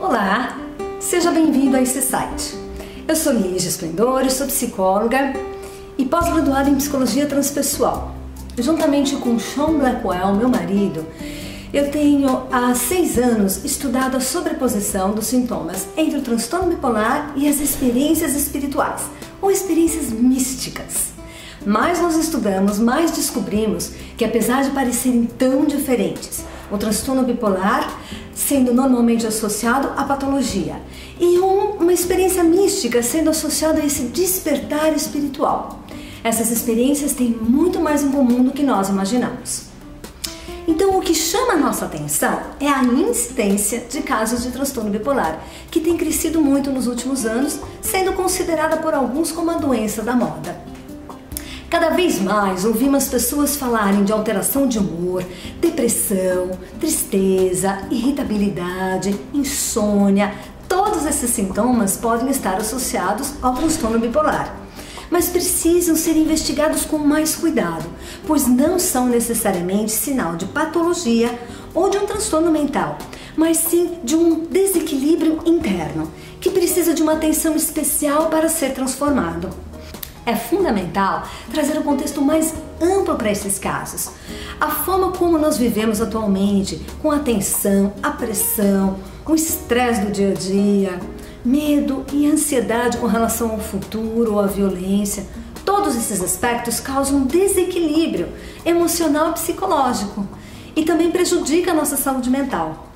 Olá, seja bem-vindo a esse site. Eu sou Lígia Splendore, sou psicóloga e pós-graduada em Psicologia Transpessoal. Juntamente com Sean Blackwell, meu marido, eu tenho há 6 anos estudado a sobreposição dos sintomas entre o transtorno bipolar e as experiências espirituais, ou experiências místicas. Mais nós estudamos, mais descobrimos que, apesar de parecerem tão diferentes, o transtorno bipolar sendo normalmente associado à patologia e uma experiência mística sendo associada a esse despertar espiritual. Essas experiências têm muito mais em comum do que nós imaginamos. Então, o que chama a nossa atenção é a incidência de casos de transtorno bipolar, que tem crescido muito nos últimos anos, sendo considerada por alguns como a doença da moda. Cada vez mais ouvimos pessoas falarem de alteração de humor, depressão, tristeza, irritabilidade, insônia. Todos esses sintomas podem estar associados ao transtorno bipolar, mas precisam ser investigados com mais cuidado, pois não são necessariamente sinal de patologia ou de um transtorno mental, mas sim de um desequilíbrio interno, que precisa de uma atenção especial para ser transformado. É fundamental trazer um contexto mais amplo para esses casos. A forma como nós vivemos atualmente, com a tensão, a pressão, o estresse do dia a dia, medo e ansiedade com relação ao futuro ou à violência, todos esses aspectos causam um desequilíbrio emocional e psicológico e também prejudica a nossa saúde mental.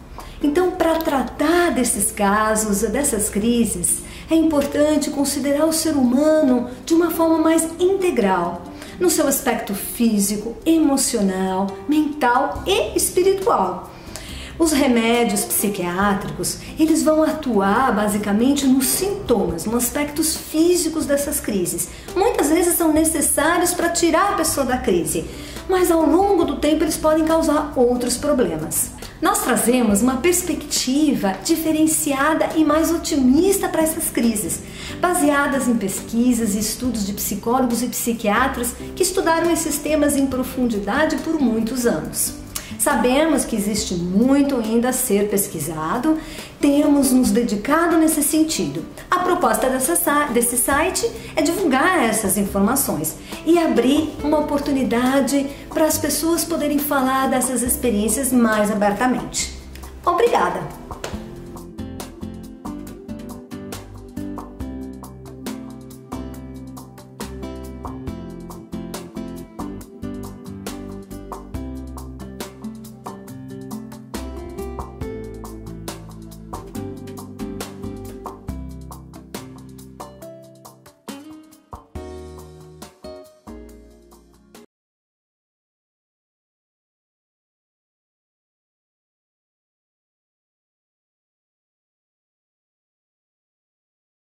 Então, para tratar desses casos, dessas crises, é importante considerar o ser humano de uma forma mais integral, no seu aspecto físico, emocional, mental e espiritual. Os remédios psiquiátricos, eles vão atuar basicamente nos sintomas, nos aspectos físicos dessas crises. Muitas vezes são necessários para tirar a pessoa da crise, mas ao longo do tempo eles podem causar outros problemas. Nós trazemos uma perspectiva diferenciada e mais otimista para essas crises, baseadas em pesquisas e estudos de psicólogos e psiquiatras que estudaram esses temas em profundidade por muitos anos. Sabemos que existe muito ainda a ser pesquisado, temos nos dedicado nesse sentido. A proposta desse site é divulgar essas informações e abrir uma oportunidade para as pessoas poderem falar dessas experiências mais abertamente. Obrigada!